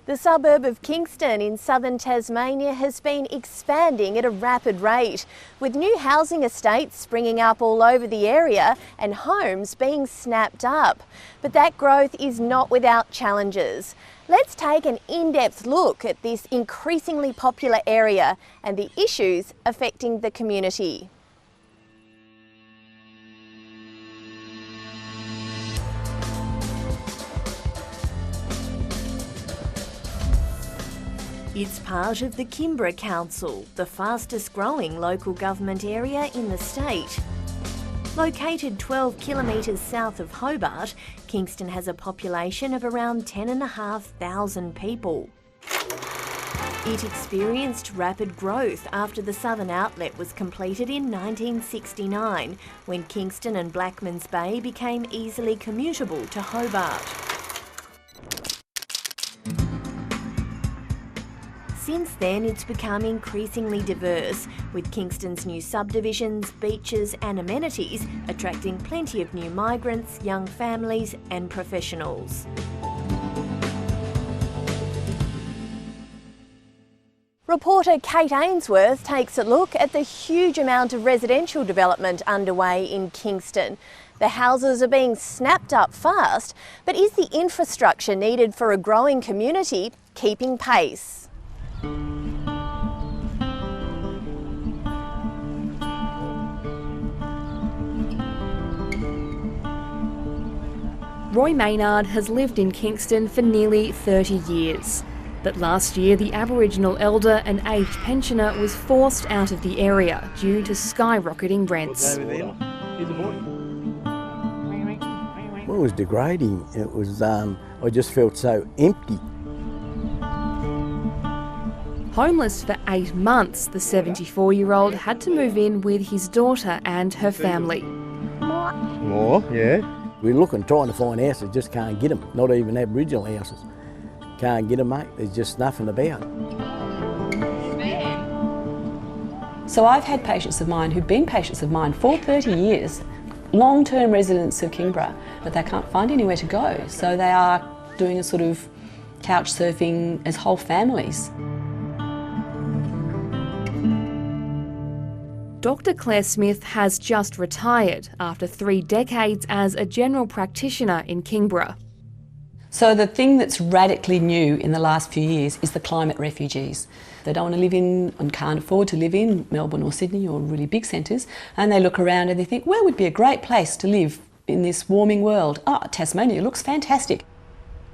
The suburb of Kingston in southern Tasmania has been expanding at a rapid rate, with new housing estates springing up all over the area and homes being snapped up. But that growth is not without challenges. Let's take an in-depth look at this increasingly popular area and the issues affecting the community. It's part of the Kimbra Council, the fastest growing local government area in the state. Located 12 kilometres south of Hobart, Kingston has a population of around 10,500 people. It experienced rapid growth after the southern outlet was completed in 1969, when Kingston and Blackmans Bay became easily commutable to Hobart. Since then, it's become increasingly diverse, with Kingston's new subdivisions, beaches and amenities attracting plenty of new migrants, young families and professionals. Reporter Kate Ainsworth takes a look at the huge amount of residential development underway in Kingston. The houses are being snapped up fast, but is the infrastructure needed for a growing community keeping pace? Roy Maynard has lived in Kingston for nearly 30 years. But last year, the Aboriginal elder and aged pensioner was forced out of the area due to skyrocketing rents. Well, it was degrading. It was, I just felt so empty. Homeless for 8 months, the 74-year-old had to move in with his daughter and her family. More, yeah. We're looking, trying to find houses, just can't get them. Not even Aboriginal houses. Can't get them, mate. There's just nothing about. So I've had patients of mine who've been patients of mine for 30 years, long-term residents of Kimbra, but they can't find anywhere to go. So they are doing a sort of couch surfing as whole families. Dr Claire Smith has just retired after 3 decades as a general practitioner in Kimbra. So the thing that's radically new in the last few years is the climate refugees. They don't want to live in and can't afford to live in Melbourne or Sydney or really big centres, and they look around and they think, where would be a great place to live in this warming world? Oh, Tasmania looks fantastic.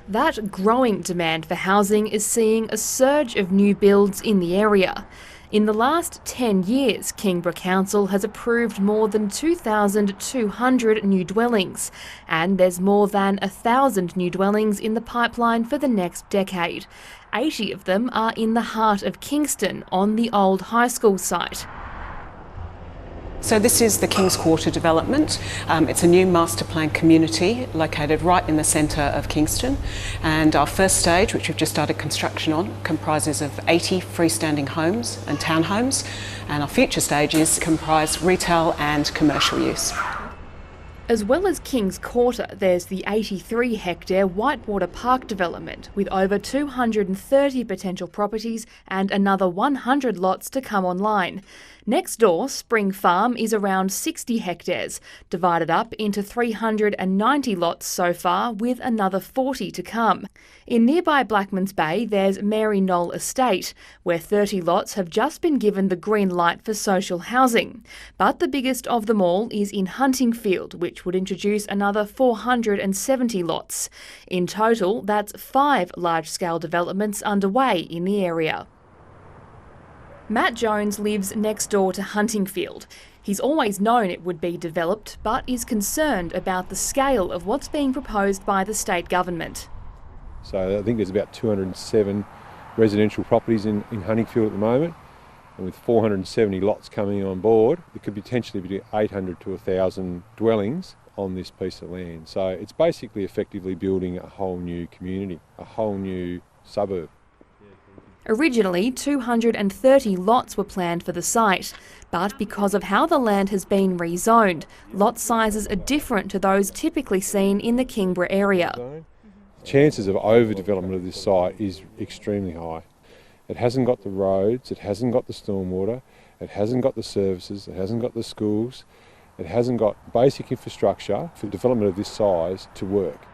That growing demand for housing is seeing a surge of new builds in the area. In the last 10 years, Kimbra Council has approved more than 2,200 new dwellings, and there's more than 1,000 new dwellings in the pipeline for the next decade. 80 of them are in the heart of Kingston, on the old high school site. So this is the Kings Quarter development. It's a new master plan community located right in the centre of Kingston, and our first stage, which we've just started construction on, comprises of 80 freestanding homes and townhomes, and our future stages comprise retail and commercial use. As well as Kings Quarter, there's the 83-hectare Whitewater Park development with over 230 potential properties and another 100 lots to come online. Next door, Spring Farm is around 60 hectares, divided up into 390 lots so far, with another 40 to come. In nearby Blackmans Bay, there's Mary Knoll Estate, where 30 lots have just been given the green light for social housing. But the biggest of them all is in Huntingfield, which would introduce another 470 lots. In total, that's 5 large-scale developments underway in the area. Matt Jones lives next door to Huntingfield. He's always known it would be developed, but is concerned about the scale of what's being proposed by the state government. So I think there's about 207 residential properties in Huntingfield at the moment, and with 470 lots coming on board, there could potentially be 800 to 1,000 dwellings on this piece of land. So it's basically effectively building a whole new community, a whole new suburb. Originally, 230 lots were planned for the site, but because of how the land has been rezoned, lot sizes are different to those typically seen in the Kimbra area. The chances of overdevelopment of this site is extremely high. It hasn't got the roads, it hasn't got the stormwater, it hasn't got the services, it hasn't got the schools, it hasn't got basic infrastructure for development of this size to work.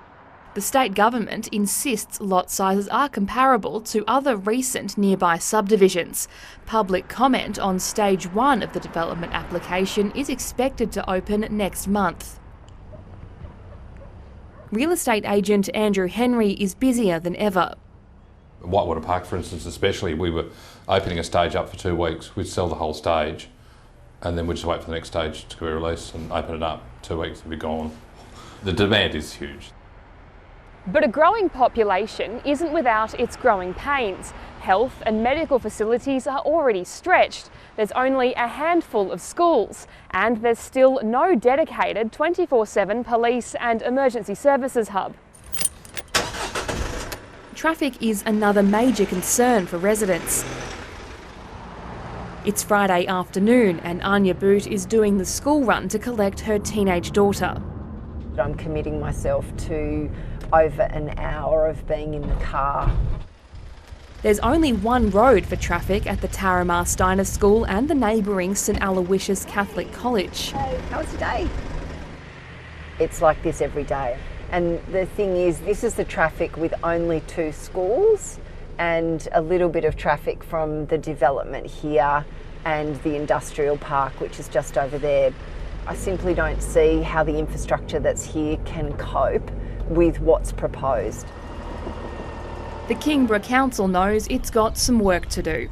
The state government insists lot sizes are comparable to other recent nearby subdivisions. Public comment on stage 1 of the development application is expected to open next month. Real estate agent Andrew Henry is busier than ever. Whitewater Park, for instance, especially, we were opening a stage up for 2 weeks. We'd sell the whole stage and then we'd just wait for the next stage to be released and open it up. 2 weeks and be gone. The demand is huge. But a growing population isn't without its growing pains. Health and medical facilities are already stretched. There's only a handful of schools, and there's still no dedicated 24/7 police and emergency services hub. Traffic is another major concern for residents. It's Friday afternoon and Anya Boot is doing the school run to collect her teenage daughter. I'm committing myself to over an hour of being in the car. There's only one road for traffic at the Taramar Steiner School and the neighbouring St Aloysius Catholic College. Hey, how was your day? It's like this every day. And the thing is, this is the traffic with only 2 schools and a little bit of traffic from the development here and the industrial park, which is just over there. I simply don't see how the infrastructure that's here can cope with what's proposed. The Kingborough Council knows it's got some work to do.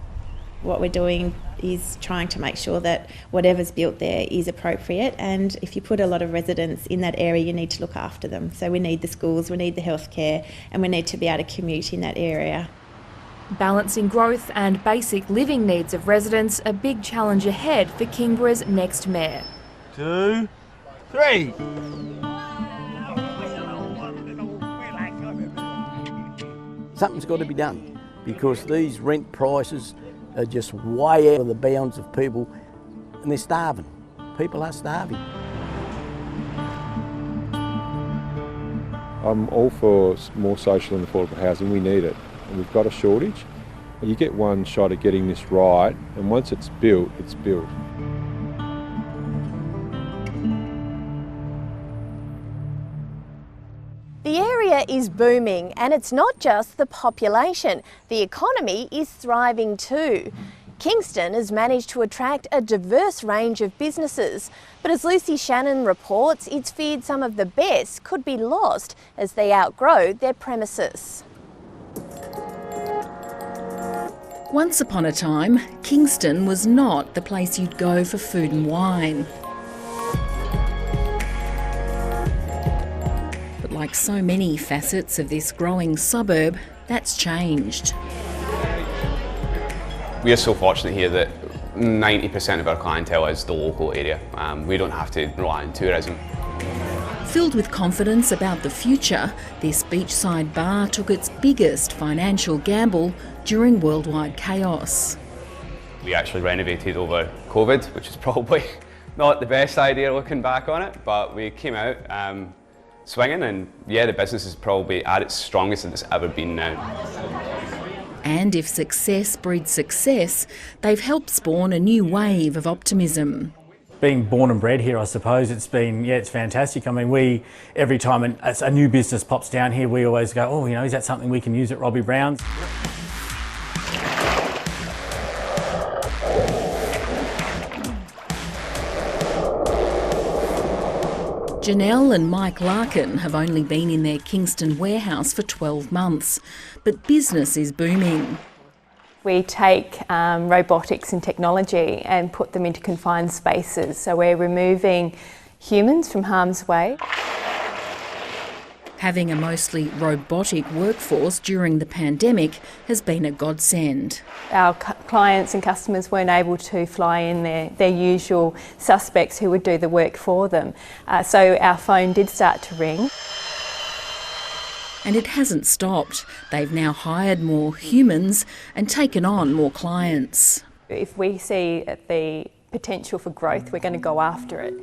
What we're doing is trying to make sure that whatever's built there is appropriate, and if you put a lot of residents in that area, you need to look after them. So we need the schools, we need the healthcare, and we need to be able to commute in that area. Balancing growth and basic living needs of residents, a big challenge ahead for Kingborough's next mayor. 2, 3. Something's got to be done because these rent prices are just way out of the bounds of people and they're starving. People are starving. I'm all for more social and affordable housing. We need it. And we've got a shortage. You get one shot at getting this right, and once it's built, it's built. The area is booming, and it's not just the population. The economy is thriving too. Kingston has managed to attract a diverse range of businesses, but as Lucy Shannon reports, it's feared some of the best could be lost as they outgrow their premises. Once upon a time, Kingston was not the place you'd go for food and wine. But like so many facets of this growing suburb, that's changed. We are so fortunate here that 90% of our clientele is the local area. We don't have to rely on tourism. Filled with confidence about the future, this beachside bar took its biggest financial gamble during worldwide chaos. We actually renovated over COVID, which is probably not the best idea looking back on it, but we came out swinging, and yeah, the business is probably at its strongest that it's ever been now. And if success breeds success, they've helped spawn a new wave of optimism. Being born and bred here, I suppose, it's fantastic. I mean, every time a new business pops down here, we always go, oh, is that something we can use at Robbie Brown's? Janelle and Mike Larkin have only been in their Kingston warehouse for 12 months, but business is booming. We take robotics and technology and put them into confined spaces, so we're removing humans from harm's way. Having a mostly robotic workforce during the pandemic has been a godsend. Our clients and customers weren't able to fly in their usual suspects who would do the work for them, so our phone did start to ring. And it hasn't stopped. They've now hired more humans and taken on more clients. If we see the potential for growth, we're going to go after it.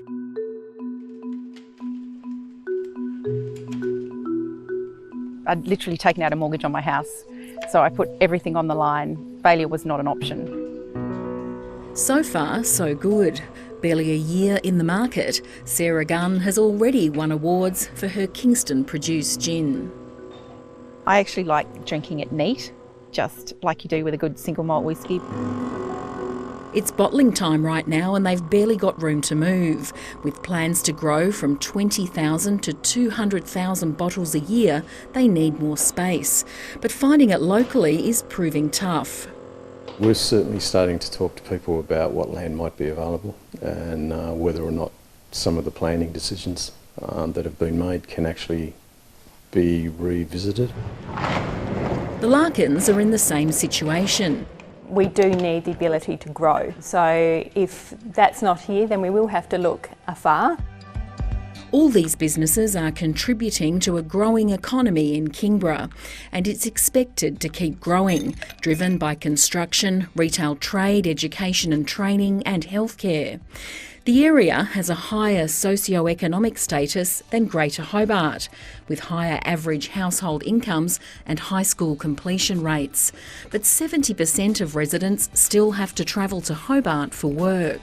I'd literally taken out a mortgage on my house, so I put everything on the line. Failure was not an option. So far, so good. Barely a year in the market, Sarah Gunn has already won awards for her Kingston-produced gin. I actually like drinking it neat, just like you do with a good single malt whisky. It's bottling time right now and they've barely got room to move. With plans to grow from 20,000 to 200,000 bottles a year, they need more space. But finding it locally is proving tough. We're certainly starting to talk to people about what land might be available and whether or not some of the planning decisions that have been made can actually be revisited. The Larkins are in the same situation. We do need the ability to grow. So if that's not here, then we will have to look afar. All these businesses are contributing to a growing economy in Kingborough, and it's expected to keep growing, driven by construction, retail trade, education and training and healthcare. The area has a higher socio-economic status than Greater Hobart, with higher average household incomes and high school completion rates. But 70% of residents still have to travel to Hobart for work.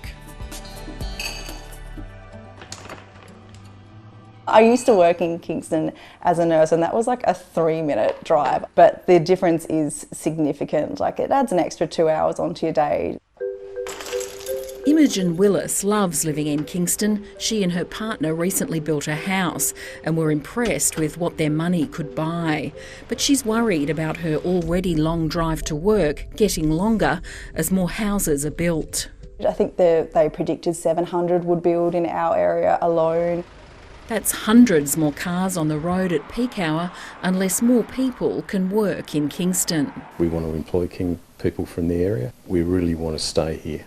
I used to work in Kingston as a nurse and that was like a 3-minute drive, but the difference is significant. Like it adds an extra 2 hours onto your day. Imogen Willis loves living in Kingston. She and her partner recently built a house and were impressed with what their money could buy. But she's worried about her already long drive to work getting longer as more houses are built. I think they predicted 700 would build in our area alone. That's hundreds more cars on the road at peak hour unless more people can work in Kingston. We want to employ people from the area. We really want to stay here.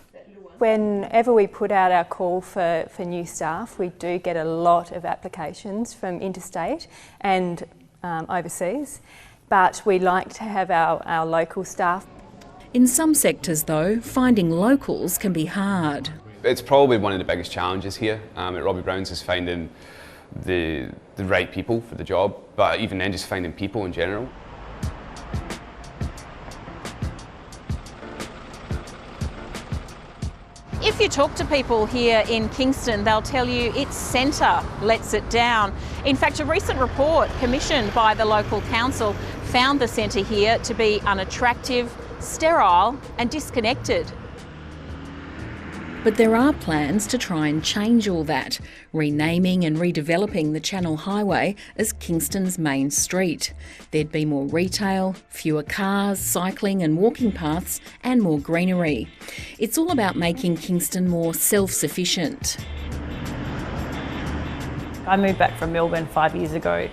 Whenever we put out our call for new staff, we do get a lot of applications from interstate and overseas, but we like to have our local staff. In some sectors though, finding locals can be hard. It's probably one of the biggest challenges here at Robbie Brown's is finding the right people for the job, but even then just finding people in general. If you talk to people here in Kingston, they'll tell you its centre lets it down. In fact, a recent report commissioned by the local council found the centre here to be unattractive, sterile and disconnected. But there are plans to try and change all that, renaming and redeveloping the Channel Highway as Kingston's main street. There'd be more retail, fewer cars, cycling and walking paths and more greenery. It's all about making Kingston more self-sufficient. I moved back from Melbourne 5 years ago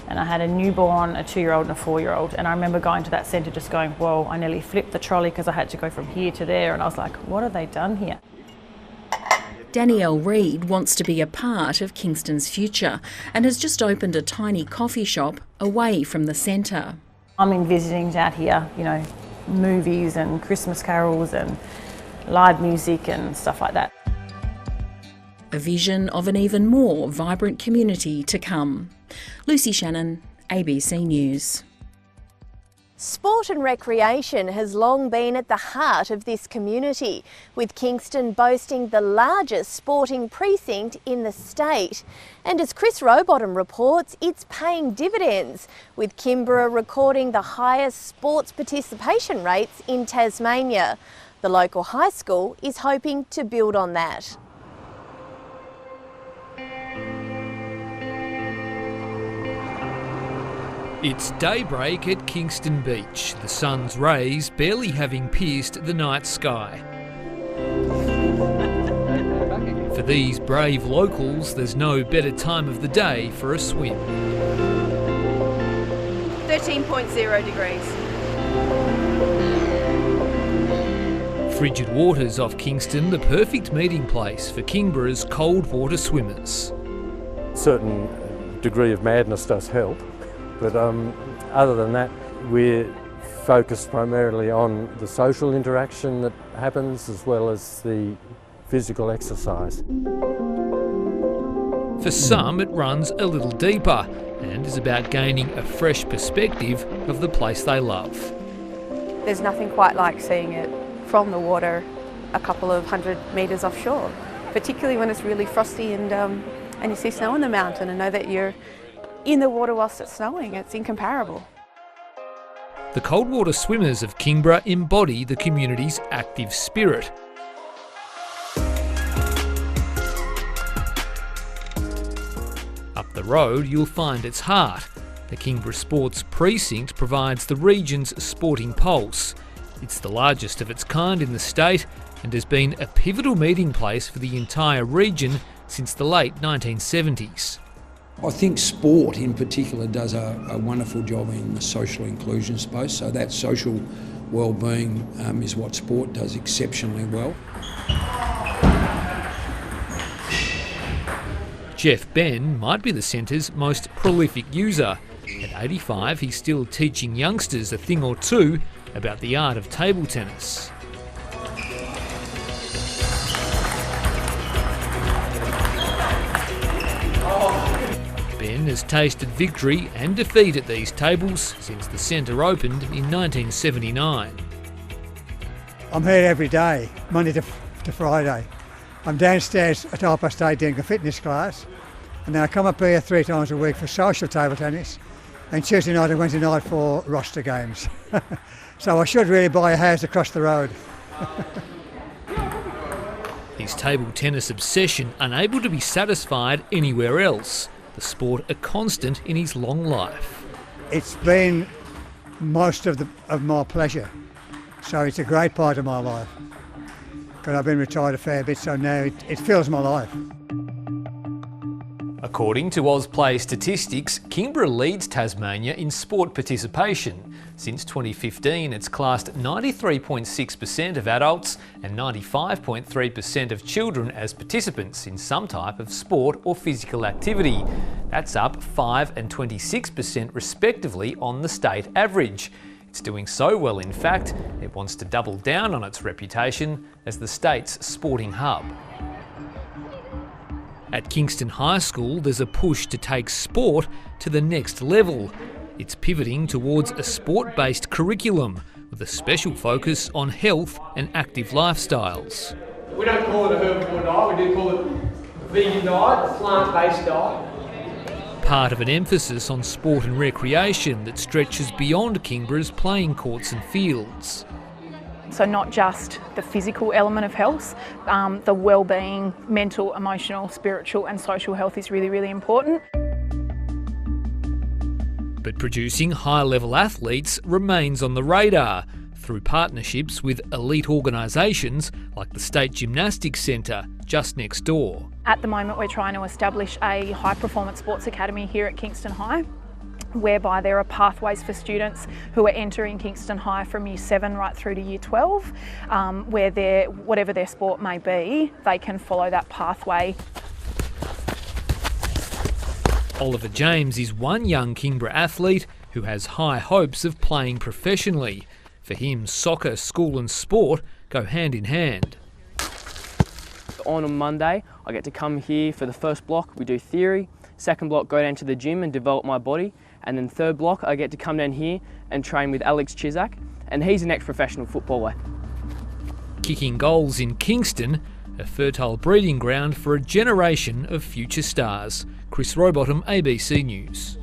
and I had a newborn, a 2-year-old and a 4-year-old, and I remember going to that centre just going, whoa, I nearly flipped the trolley because I had to go from here to there, and I was like, what have they done here? Danielle Reid wants to be a part of Kingston's future and has just opened a tiny coffee shop away from the centre. I'm envisaging out here, you know, movies and Christmas carols and live music and stuff like that. A vision of an even more vibrant community to come. Lucy Shannon, ABC News. Sport and recreation has long been at the heart of this community, with Kingston boasting the largest sporting precinct in the state. And as Chris Rowbottom reports, it's paying dividends, with Kingborough recording the highest sports participation rates in Tasmania. The local high school is hoping to build on that. It's daybreak at Kingston Beach, the sun's rays barely having pierced the night sky. For these brave locals, there's no better time of the day for a swim. 13.0 degrees. Frigid waters off Kingston, the perfect meeting place for Kingborough's cold water swimmers. A certain degree of madness does help. But other than that, we're focused primarily on the social interaction that happens as well as the physical exercise. For some, it runs a little deeper and is about gaining a fresh perspective of the place they love. There's nothing quite like seeing it from the water a couple of 100 metres offshore, particularly when it's really frosty and you see snow on the mountain and know that you're in the water whilst it's snowing. It's incomparable. The cold-water swimmers of Kingborough embody the community's active spirit. Up the road, you'll find its heart. The Kingborough Sports Precinct provides the region's sporting pulse. It's the largest of its kind in the state and has been a pivotal meeting place for the entire region since the late 1970s. I think sport in particular does a wonderful job in the social inclusion space, so that social well-being is what sport does exceptionally well. Jeff Ben might be the centre's most prolific user. At 85, he's still teaching youngsters a thing or two about the art of table tennis. Ben has tasted victory and defeat at these tables since the centre opened in 1979. I'm here every day, Monday to Friday. I'm downstairs at 8:30 doing a fitness class, and then I come up here 3 times a week for social table tennis, and Tuesday night and Wednesday night for roster games. So I should really buy a house across the road. His table tennis obsession unable to be satisfied anywhere else. The sport a constant in his long life. It's been most of my pleasure, so it's a great part of my life. Because I've been retired a fair bit, so now it fills my life. According to AusPlay statistics, Kingborough leads Tasmania in sport participation. Since 2015, it's classed 93.6% of adults and 95.3% of children as participants in some type of sport or physical activity. That's up 5% and 26% respectively on the state average. It's doing so well, in fact, it wants to double down on its reputation as the state's sporting hub. At Kingston High School, there's a push to take sport to the next level. It's pivoting towards a sport-based curriculum with a special focus on health and active lifestyles. We don't call it a herbivore diet, we do call it a vegan diet, a plant-based diet. Part of an emphasis on sport and recreation that stretches beyond Kingborough's playing courts and fields. So not just the physical element of health, the well-being, mental, emotional, spiritual and social health is really, really important. But producing high-level athletes remains on the radar through partnerships with elite organisations like the State Gymnastics Centre just next door. At the moment we're trying to establish a high-performance sports academy here at Kingston High, whereby there are pathways for students who are entering Kingston High from Year 7 right through to Year 12, where whatever their sport may be, they can follow that pathway. Oliver James is one young Kingborough athlete who has high hopes of playing professionally. For him, soccer, school and sport go hand in hand. On a Monday, I get to come here for the first block, we do theory. Second block, go down to the gym and develop my body. And then third block, I get to come down here and train with Alex Chisak, and he's an ex-professional footballer. Kicking goals in Kingston, a fertile breeding ground for a generation of future stars. Chris Rowbottom, ABC News.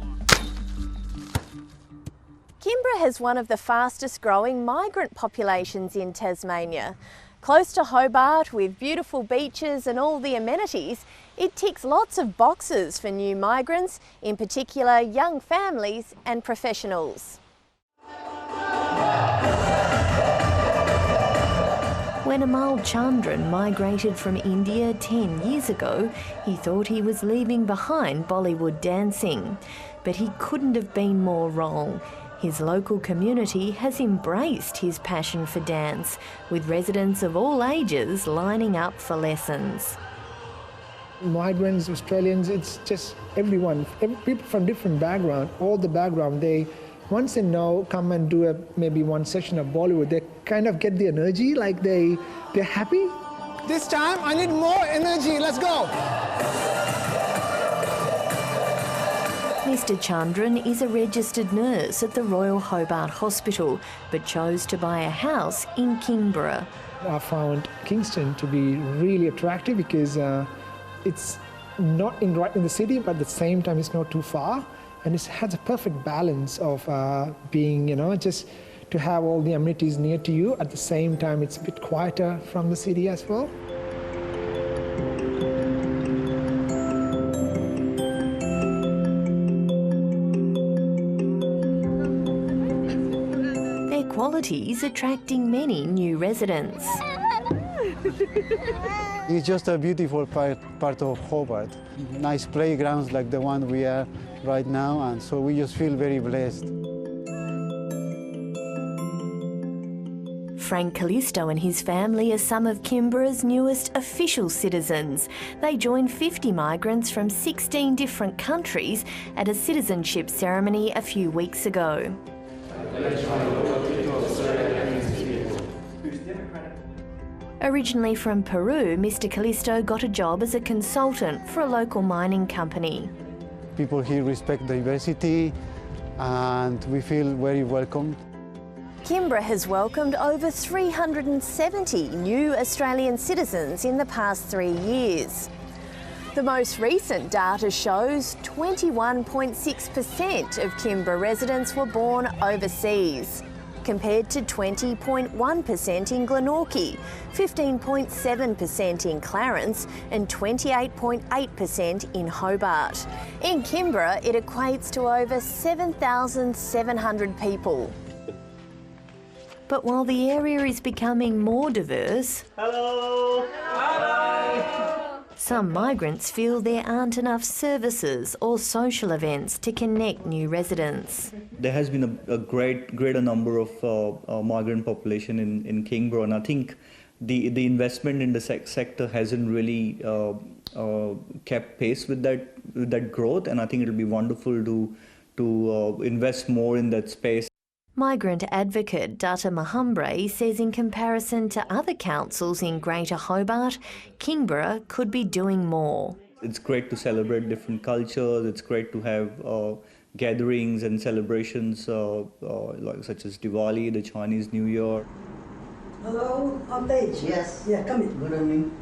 Kingborough has one of the fastest growing migrant populations in Tasmania. Close to Hobart, with beautiful beaches and all the amenities, it ticks lots of boxes for new migrants, in particular young families and professionals. When Amal Chandran migrated from India 10 years ago, he thought he was leaving behind Bollywood dancing. But he couldn't have been more wrong. His local community has embraced his passion for dance, with residents of all ages lining up for lessons. Migrants, Australians, it's just everyone, people from different background, all the background, they, once they know, come and do maybe one session of Bollywood, they kind of get the energy, like they're happy. This time I need more energy, let's go. Mr Chandran is a registered nurse at the Royal Hobart Hospital, but chose to buy a house in Kingborough. I found Kingston to be really attractive because it's not right in the city, but at the same time it's not too far, and it has a perfect balance of being, just to have all the amenities near to you. At the same time, it's a bit quieter from the city as well. Their qualities attracting many new residents. It's just a beautiful part of Hobart. Nice playgrounds like the one we are right now, and so we just feel very blessed. Frank Callisto and his family are some of Kinborough's newest official citizens. They joined 50 migrants from 16 different countries at a citizenship ceremony a few weeks ago. Originally from Peru, Mr Callisto got a job as a consultant for a local mining company. People here respect diversity and we feel very welcomed. Kingborough has welcomed over 370 new Australian citizens in the past 3 years. The most recent data shows 21.6% of Kingborough residents were born overseas, compared to 20.1% in Glenorchy, 15.7% in Clarence and 28.8% in Hobart. In Kingborough, it equates to over 7,700 people. But while the area is becoming more diverse, some migrants feel there aren't enough services or social events to connect new residents. There has been a greater number of migrant population in Kingborough, and I think the investment in the sector hasn't really kept pace with that growth, and I think it'll be wonderful to invest more in that space. Migrant advocate Data Mahumbre says in comparison to other councils in Greater Hobart, Kingborough could be doing more. It's great to celebrate different cultures, it's great to have gatherings and celebrations such as Diwali, the Chinese New Year. Hello, on stage? Yes. Yeah, come in. Good evening.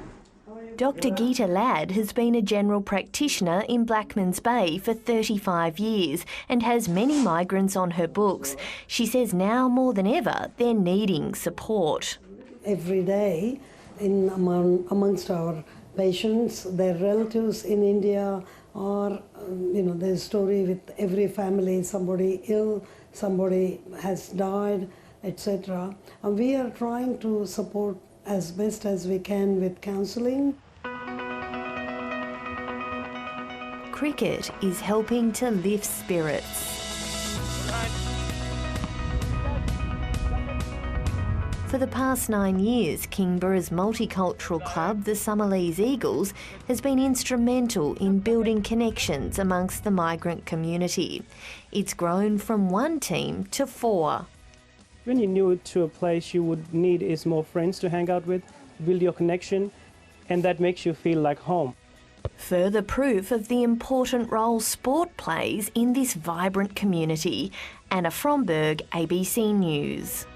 Dr Geeta Ladd has been a general practitioner in Blackmans Bay for 35 years and has many migrants on her books. She says now more than ever they're needing support. Every day amongst our patients, their relatives in India, or there's a story with every family, somebody ill, somebody has died, etc. And we are trying to support as best as we can with counselling. Cricket is helping to lift spirits. For the past 9 years, Kingborough's multicultural club, the Summerlees Eagles, has been instrumental in building connections amongst the migrant community. It's grown from 1 team to 4. When you're new to a place, you would need is more friends to hang out with, build your connection, and that makes you feel like home. Further proof of the important role sport plays in this vibrant community. Anna Fromberg, ABC News.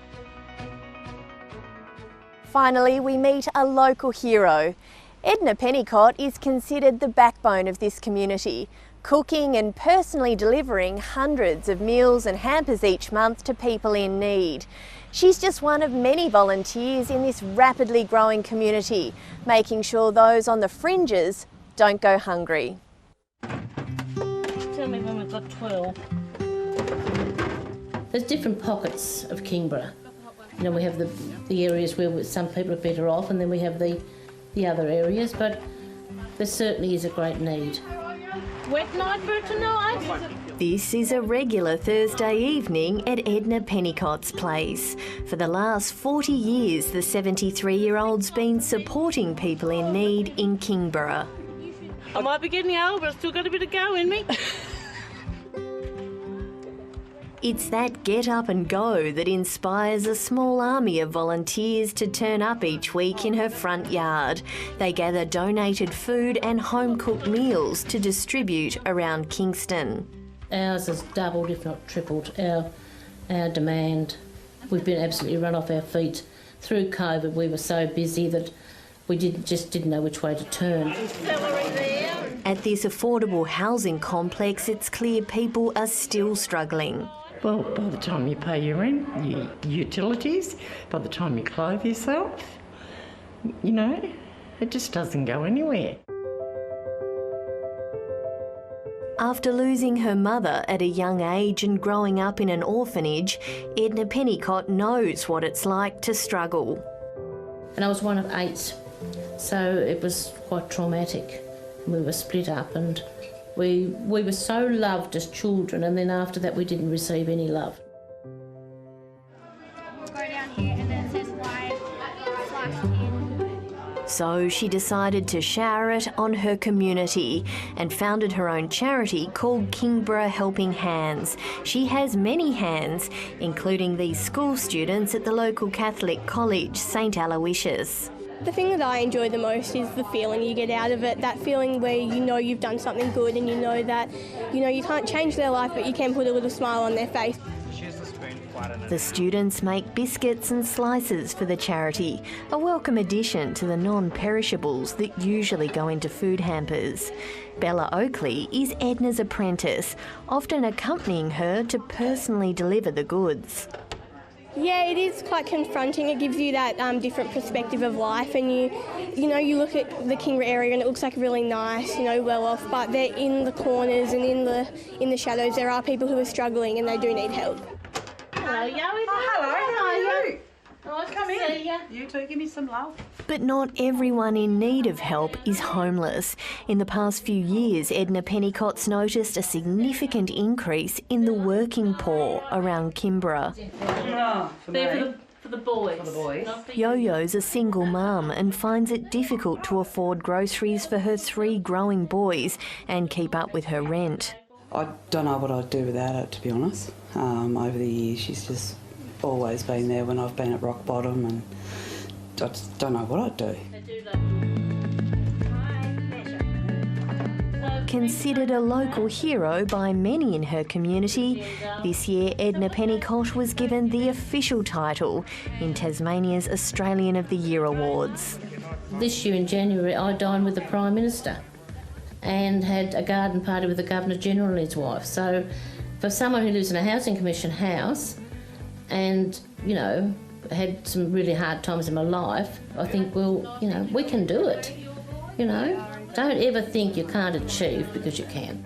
Finally, we meet a local hero. Edna Pennicott is considered the backbone of this community, cooking and personally delivering hundreds of meals and hampers each month to people in need. She's just one of many volunteers in this rapidly growing community, making sure those on the fringes don't go hungry. Tell me when we've got 12. There's different pockets of Kingborough. We have the areas where some people are better off, and then we have the other areas, but there certainly is a great need. Wet night for tonight? This is a regular Thursday evening at Edna Pennicott's place. For the last 40 years, the 73-year-old's been supporting people in need in Kingborough. I might be getting old, but I've still got a bit of go in me. It's that get up and go that inspires a small army of volunteers to turn up each week in her front yard. They gather donated food and home-cooked meals to distribute around Kingston. Ours has doubled, if not tripled, our demand. We've been absolutely run off our feet. Through COVID, we were so busy that we just didn't know which way to turn. At this affordable housing complex, it's clear people are still struggling. Well, by the time you pay your rent, your utilities, by the time you clothe yourself, you know, it just doesn't go anywhere. After losing her mother at a young age and growing up in an orphanage, Edna Pennicott knows what it's like to struggle. And I was one of 8, so it was quite traumatic. We were split up and we were so loved as children, and then after that we didn't receive any love. So she decided to shower it on her community and founded her own charity called Kingborough Helping Hands. She has many hands, including these school students at the local Catholic college, St Aloysius. The thing that I enjoy the most is the feeling you get out of it, that feeling where you know you've done something good and you know that, you know, you can't change their life but you can put a little smile on their face. The students make biscuits and slices for the charity, a welcome addition to the non-perishables that usually go into food hampers. Bella Oakley is Edna's apprentice, often accompanying her to personally deliver the goods. Yeah, it is quite confronting. It gives you that different perspective of life, and you know, you look at the Kingborough area and it looks like really nice, you know, well off, but they're in the corners and in the shadows. There are people who are struggling and they do need help. Hello, Yowie. Oh, hello, how are you? Nice Come to see in. you. You too, give me some love. But not everyone in need of help is homeless. In the past few years, Edna Pennicott's noticed a significant increase in the working poor around Kingborough. Oh, for me. For the boys. For the boys. Yo-Yo's a single mum and finds it difficult to afford groceries for her 3 growing boys and keep up with her rent. I don't know what I'd do without her, to be honest. Over the years, she's just always been there when I've been at rock bottom, and I just don't know what I'd do. Considered a local hero by many in her community, this year Edna Pennicott was given the official title in Tasmania's Australian of the Year Awards. This year in January I dined with the Prime Minister and had a garden party with the Governor-General and his wife. So for someone who lives in a Housing Commission house and, you know, had some really hard times in my life, I think, well, you know, we can do it, you know. Don't ever think you can't achieve, because you can.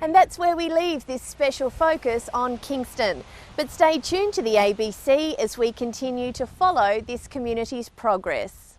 And that's where we leave this special focus on Kingston. But stay tuned to the ABC as we continue to follow this community's progress.